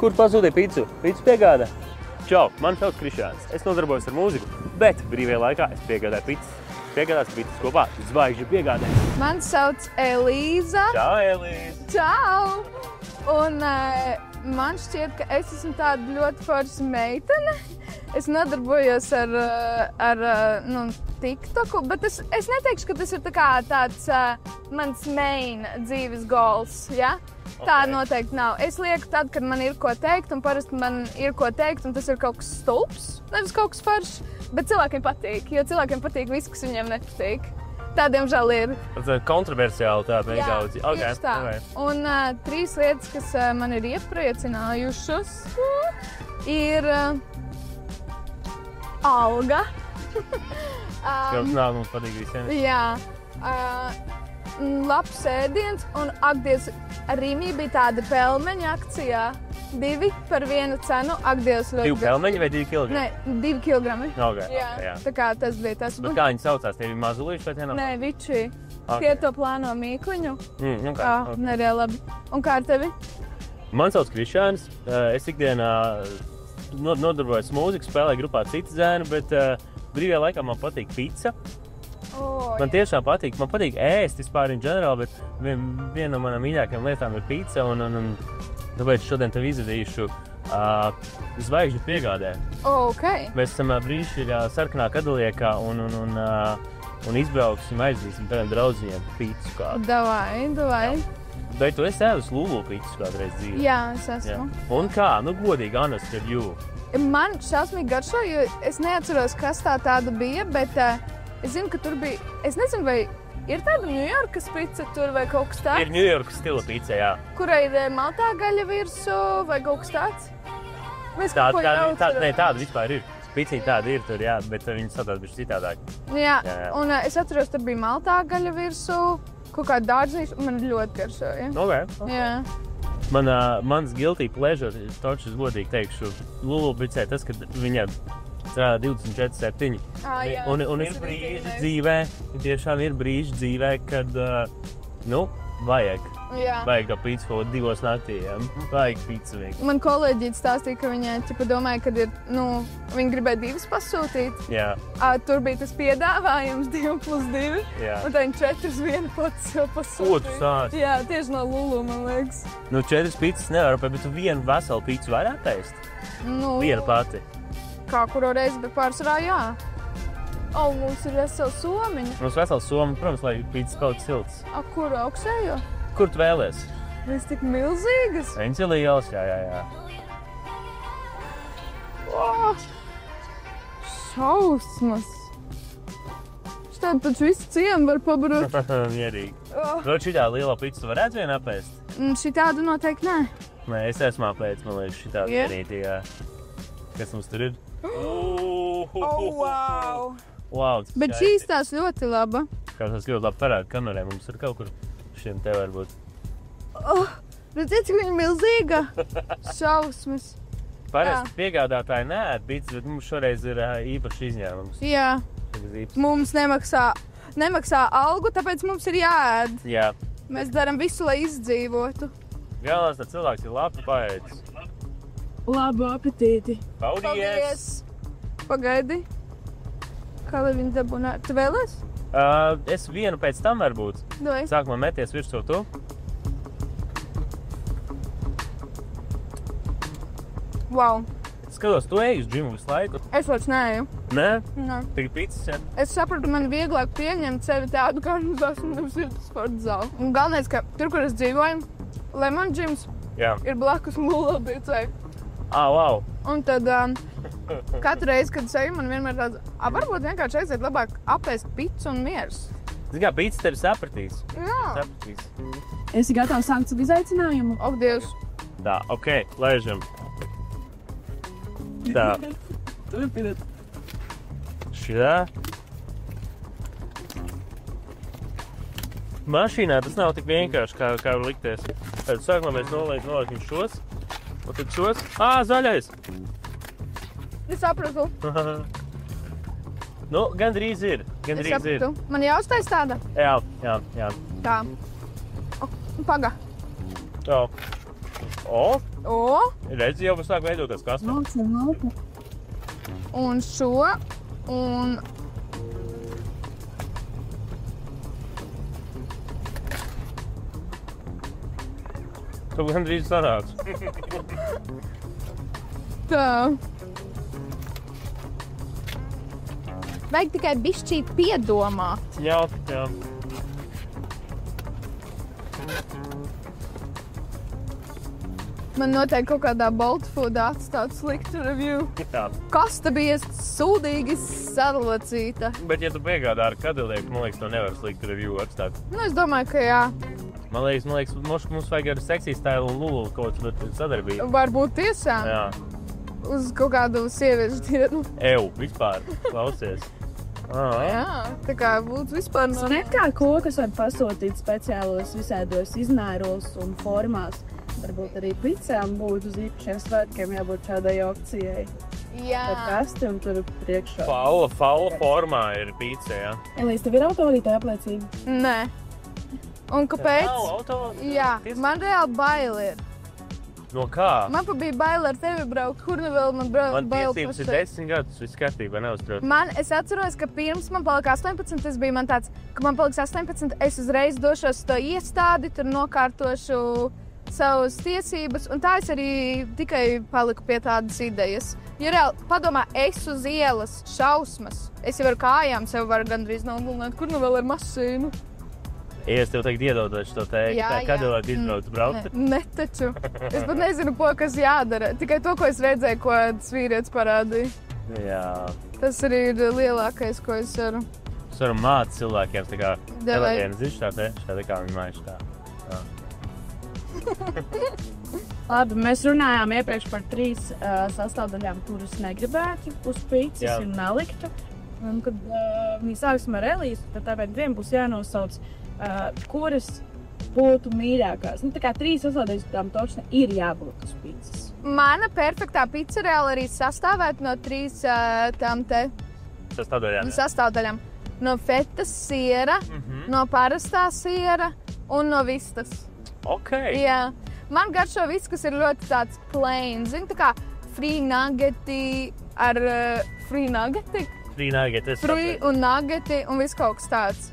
Kur pasūtīja pīcu? Pīcu piegādā? Čau, man sauc Krišāns. Es nodarbojos ar mūziku, bet brīvajā laikā es piegādāju pīcas. Piegādās pīcas kopā zvaigžņu piegādē. Man sauc Elīza. Čau, Elīza! Čau! Un man šķiet, ka es esmu tāda ļoti forša meitene. Es nodarbojos ar TikToku, bet es neteikšu, ka tas ir tāds mans main dzīves goals, ja? Tā noteikti nav. Es lieku tad, kad man ir ko teikt, un parasti man ir ko teikt, un tas ir kaut kas stulbs, nevis kaut kas foršs, bet cilvēkiem patīk, jo cilvēkiem patīk viss, kas viņiem nepatīk. Tā, diemžēl, ir. Kontroversiāli tāda nedaudz. Tieši tā. Un 3 lietas, kas man ir iepriecinājušas, ir alga. Kāds nav mums patīk visiem. Jā. Labs ēdiens, un akdies Rīmī bija tāda pelmeņa akcijā. 2 par 1 cenu, akdies ļoti. 2 pelmeņi vai 2 kilogrami? Nē, 2 kilogrami. Jā. Tā kā tas bija tas. Bet kā viņi saucās? Tie bija mazulīši vai tie nav? Nē, viči. Tie to plāno mīkliņu. Nereāli labi. Un kā ar tevi? Man sauc Krišāns. Es ikdienā nodarbojos mūziku, spēlēju grupā Citizēnu, bet brīvajā laikā man patīk pizza. Man tiešām patīk. Man patīk ēst vispār in general, bet viena no manām mīļākajām lietām ir pizza, un tāpēc šodien tev izvedīšu zvaigžņu piegādē. Mēs esam brīnišķīgā sarkanā kadaliekā un izbrauksim, aizvīsim tādiem draudziņiem pizzu kādu. Davai. Vai tu esi ēdus Lulu pizzu kādreiz dzīvē? Jā, es esmu. Un kā? Godīgi, honest with you. Man šausmīgi garšo, jo es neatceros, kas tāda bija, bet es zinu, ka tur bija, es nezinu, vai ir tāda Ņujorkas pica tur vai kaut kas tāds? Ir Ņujorkas stila pica, jā. Kurai ir maltā gaļa virsū vai kaut kas tāds? Tāda vispār ir. Piciņa tāda ir tur, jā, bet viņi satās bišķi citādāk. Jā, un es atceros, tur bija maltā gaļa virsū, kaut kāda dārznīša, un man ļoti garšoja. Okay. Jā. Mans guilty pleasure, točs godīgi teikšu, Lulu picē tas, kad viņa strādā 24/7. Un ir brīži dzīvē, tiešām ir brīži dzīvē, kad, vajag to pizzu kaut 2 naktī, jā. Vajag pizzu vienkārši. Man kolēģīte stāstīja, ka viņa domāja, kad ir, viņa gribēja 2 pasūtīt. Jā. Tur bija tas piedāvājums 2+2, un tā viņa 4 vienu pats pasūtīja. Ko tu sāc? Jā, tieši no Lulu, man liekas. 4 pizzas nevar, bet tu vienu veselu pizzu varētu ēst? Viena pati. Kā kuru reizi, bet pārsvarā jā. Mums ir vesela somiņa. Mums vesela somiņa, protams, lai pizzas kaut siltas. Kuru augšējo? Kur tu vēlies? Viņas tik milzīgas. Viņas ir lielas, jā. Šausmas. Štādi taču visu ciemu var pabarot. Mierīgi. Šitā liela pizza varētu vienu apēst? Šitādu noteikti nē. Nē, es esmu apēdis, man liekas, šitādu darīti, jā. Kas mums tur ir? Wow! Bet šī izstās ļoti laba. Kā tas ļoti labi parāda kamerē, mums ir kaut kur šiem te var būt. Redziet, cik viņa milzīga? Šausmas. Parasti piegādātāji neēd pizzas, bet mums šoreiz ir īpaši izņēmums. Jā. Mums nemaksā algu, tāpēc mums ir jāēd. Jā. Mēs darām visu, lai izdzīvotu. Galvenais, ka cilvēks ir labi paēdis. Labu apetīti. Paldies! Pagaidi. Kā lai viņi dabūnā? Tu vēlies? Es vienu pēc tam varbūt. Doj. Sākumā meties virsū tu. Wow. Skatos, tu eji uz džimu visu laiku? Es vairs neeju. Nē? Nē. Tik pizzas, jā? Es sapratu, man vieglāk pieņemt sevi tādu, kā es esmu, nevis ir sporta zāli. Un galvenais, ka tur, kur es dzīvoju, Lemon Gyms, ir blakus Lulu picai. Wow. Un tad katru reizi, kad es eju, man vienmēr tāds, varbūt vienkārši aiziet labāk apēst pizzu un miers. Zini kā, pizza tevi sapratīs. Jā. Sapratīs. Esi gatavs sākt savu izaicinājumu? Ak, Dievs. Tā, laižam. Tā. Turpiniet. Šitā. Mašīnā tas nav tik vienkārši, kā var likties. Tad sākumā mēs noliekam šos. Un tad šos. Zaļais! Es sapratu. Gandrīz ir. Es sapratu. Man jāuztais tāda? Jā. Tā. Paga. Redzi, jau sāk veidoties kastes. Un šo, un... Tu gandrīz sanāc. Tā. Vajag tikai bišķīt piedomāt. Jā. Man noteikti kaut kādā Bolt Foodā atstāt sliktu review. Jā. Kasta bija sūdīgi sadlacīta. Bet, ja tu piegādā ar kadilieku, man liekas, to nevar sliktu review atstāt. Nu, es domāju, ka jā. Man liekas, mums vajag ar Sexy Style un Lulu kaut kādu sadarbību. Varbūt tiešām. Jā. Uz kaut kādu sieviešu dienu. Vispār, klausies. Jā, tā kā būtu vispār no... Nekā kokas var pasūtīt speciālos visādos izmēros un formās. Varbūt arī picām būtu uz īpašiem svētkiem jābūt šādai opcijai. Jā. Ar kasti un tur priekšā. Faula formā ir pizza, jā. Elīs, tev ir autovadītāja apliecība? Nē. Un kāpēc? Nav auto? Jā, man reāli bail ir. No kā? Man pa bija bail ar tevi braukt, kur nu vēl man bail tiesības ir 10 gadus, viss kārtībā, neuztrauc. Es atceros, ka pirms man palika 18, tas bija man tāds, ka man paliks 18, es uzreiz došos to iestādi, tur nokārtošu savas tiesības, un tā es arī tikai paliku pie tādas idejas. Ja reāli padomā, es uz ielas šausmas, es jau ar kājām sev varu gandrīz nogulnāt, kur nu vēl ar mašīnu. Es tev teikt iedodošu to teikt, kadilēt izbraukt braukt. Ne taču. Es pat nezinu, kas jādara. Tikai to, ko es redzēju, ko tas vīrietis parādīja. Jā. Tas arī ir lielākais, ko es varu. Es varu mācīt cilvēkiem, tā kā telefēna ziņš tā kā viņi mājuši tā. Labi, mēs runājām iepriekš par 3 sastāvdaļām, kuras negribētu uz pizzas un neliktu. Un, kad viņi sāksim ar Elīsu, tad tāpēc viņiem būs jānosauc, kuras būtu mīļākās. Tā kā 3 sastāvdaļas tām točni ir jābūt uz pizzas. Mana perfektā pizza reāli arī sastāvēt no 3 tām te sastāvdaļām. No fetas siera, no parastā siera un no vistas. Jā. Man garšo viss, kas ir ļoti tāds plain. Zini, tā kā free nuggeti ar free nuggeti. Free un nuggeti un viss kaut kas tāds.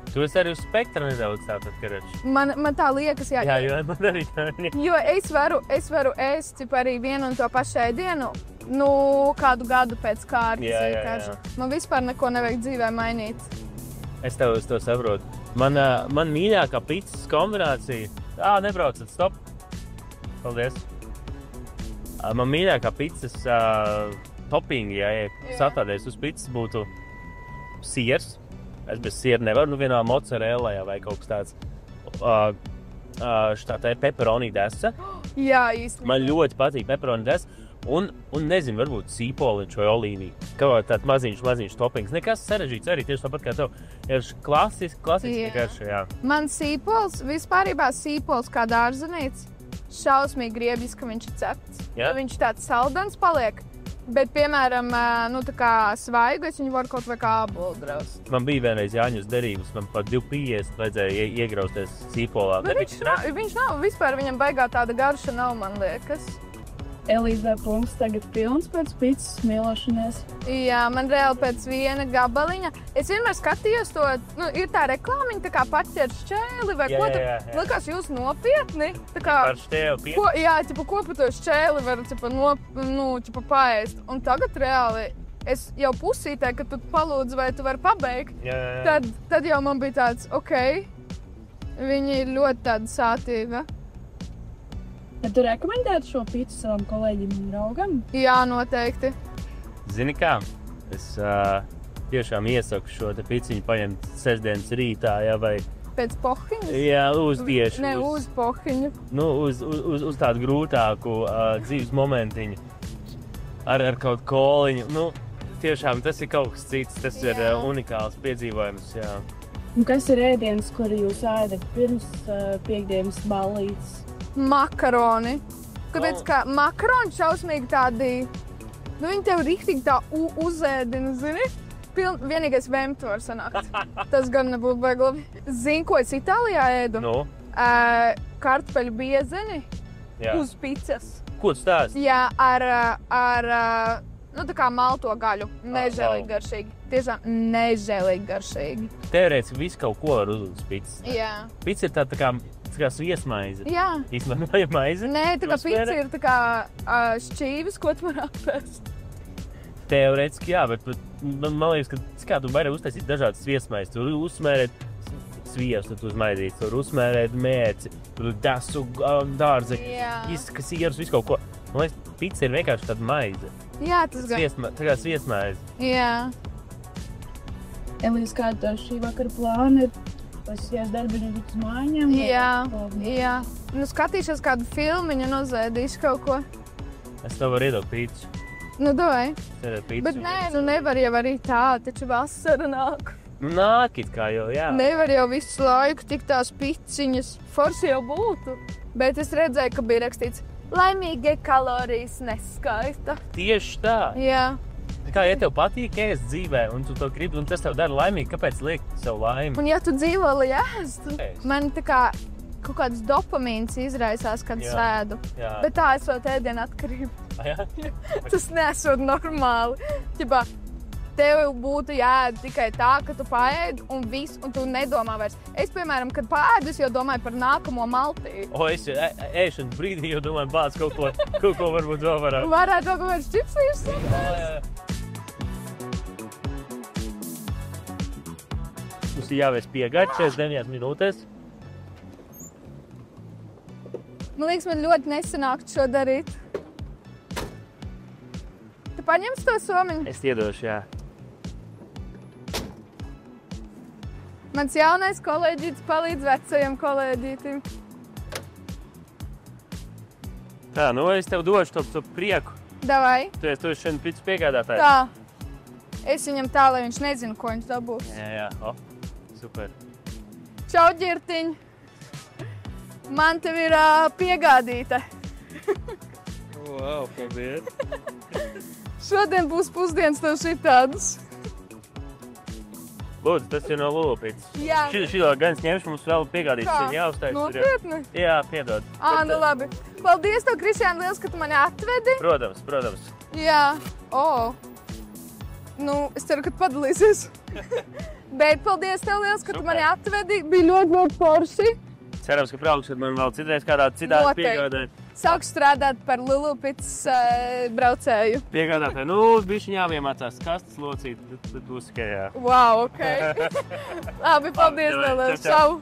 Tu esi arī uz spektra nedaudz tātad, karač. Man tā liekas, jā. Jā, jo man arī tā. Jo es varu ēst arī vienu un to pašu ēdienu, kādu gadu pēc kārtas. Jā. Man vispār neko nevajag dzīvē mainīt. Es tev uz to saprotu. Man mīļākā pizzas kombinācija... nebraucat, stop. Paldies. Man mīļākā pizzas toppingi, satādēs uz pizzas būtu siers. Es bez siera nevaru, vienā mozzarella vai kaut kas tāds. Tā ir pepperoni desa. Jā, īsti. Man ļoti patīk pepperoni desa. Un nezinu, varbūt sīpoliņš vai olīvī. Kaut tāds maziņš toppings. Nekas sarežģīts arī tieši tāpat kā tev. Ir klasiski garša, jā. Man vispārībā sīpols kā dārzenīts, šausmīgi griebjis, ka viņš ir cepts. Jā? Viņš tāds saldens paliek. Bet, piemēram, tā kā svaigu, es viņu varu kaut vai kā ābolu draust. Man bija vienreiz Jāņus derības, man pat 2,50 vajadzēja iegrausties sīpolā. Bet viņš nav, vispār viņam baigā tāda garša nav, man liekas. Elīzē punkts tagad pilns pēc pizzas mīlošanās. Jā, man reāli pēc viena gabaliņa. Es vienmēr skatījos to, ir tā reklāmiņa, tā kā paķer šķēli vai ko tu. Likās jūs nopietni? Tā kā, par šķēli ko pa to šķēli var paēst. Un tagad reāli, es jau pusītē, kad tu palūdzu, vai tu vari pabeigt. Jā. Tad jau man bija tāds, viņi ir ļoti tāda sātīga. Tad tu rekomendētu šo pizzu savam kolēģim un draugam? Jā, noteikti. Zini kā? Es tiešām iesaku šo te piciņu paņemt sestdienas rītā, vai... Pēc pohiņas? Jā, tieši. Ne, uz pohiņu. Uz tādu grūtāku dzīves momentiņu. Ar kaut koliņu. Tiešām tas ir kaut kas cits. Tas ir unikāls piedzīvojums, jā. Un kas ir ēdienas, kuri jūs ēdat pirms piekdienas ballītes? Makaroni. Kāpēc, ka makaroni šausmīgi tādi, viņi tev riktīgi tā uzēdina, zini? Vienīgais vēmtu var sanākt. Tas gan nebūtu baigi labi. Zini, ko es Itālijā ēdu? Kartupeļu biezeni uz picas. Ko tu stāsti? Jā, ar nu, tā kā malto gaļu. Nežēlīgi garšīgi. Tiešām nežēlīgi garšīgi. Teorētiski visu kaut ko var uzlikt uz picas. Jā. Pica ir tā kā sviestmaize. Jā. Īstenībā vai maize? Nē, tā kā pica ir tā kā šķīvis, ko tu var apēst. Teorētiski jā, bet man liekas, ka kā tu vari uztaisīt dažādas sviestmaizes. Tur uzsmērēt sviestu, tu uzmaizīt, tur uzsmērēt mērci, tur dasu, dārzeņu, izkasierus, visu kaut ko. Man liekas, pica ir vienkārši tāda maize. Jā, tas gan. Tā kā sviestmaize. Jā. Elīs, kāda tev šī vakara plāna ir? Pasies darbiņu uz mājām? Jā. Nu, skatīšos kādu filmiņu, nozēdīšu kaut ko. Es tev varu iedot pīcu. Nu, doj. Bet nē, nu nevar jau arī tā, taču vasara nāk. Nu, nāk it kā jau, jā. Nevar jau visu laiku tik tās piciņas. Forši jau būtu. Bet es redzēju, ka bija rakstīts, laimīgie kalorijas neskaita. Tieši tā. Jā. Kā, ja tev patīk ēst dzīvē, un tu to gribi, un tas tev dara laimīgi, kāpēc liekt sev laimi? Un ja tu dzīvo, lai ēstu, man tā kā kaut kāds dopamīns izraisās, kad sēdu. Jā. Bet tā esot ēdienu atkarība. Tas nesot normāli. Ķipā, tev būtu jāēd tikai tā, ka tu paēd un viss, un tu nedomā vairs. Es, piemēram, kad paēdu, es jau domāju par nākamo maltīti. Es ēšanas brīdī jau domāju, bāc kaut ko varbūt vēl varētu. Varētu vēl kaut kāds čipsīs sapnēs. Mums ir jāveic piegādi 49 minūtēs. Man liekas, man ļoti nesanākt šo darīt. Tu paņemsi to somiņu? Es iedošu, jā. Mans jaunais kolēģītis palīdz vecajam kolēģītim. Tā, nu es tev došu to prieku. Davai. Tu esi šodien pīcis piegādātājs. Tā. Es viņam tā, lai viņš nezina, ko viņš dabūs. Jā. Super. Čau, ģirtiņ! Man tev ir piegādīta. Wow, paldies. Šodien būs pusdienas tev šitādas. Lūdzu, tas ir no lūpītes. Jā. Šito gan ņemšu, mums vēl piegādīts. Kā? Jāuztais. Nopietni? Jā, piedod. Nu labi. Paldies tev, Kristiāna, liels, ka tu mani atvedi. Protams. Jā. Nu, es ceru, ka tu padalīsies. Bet paldies tev liels, ka tu mani atvedi. Bija ļoti forši. Cerams, ka brauks, kad man vēl citreiz kādā citādi piegādē. Sākšu strādāt par Lulupicas braucēju. Piegādātāji, bišķiņ jāviemācās kastas locīt, bet būs tikai jā. Wow, ok. Labi, paldies tev liels. Čau.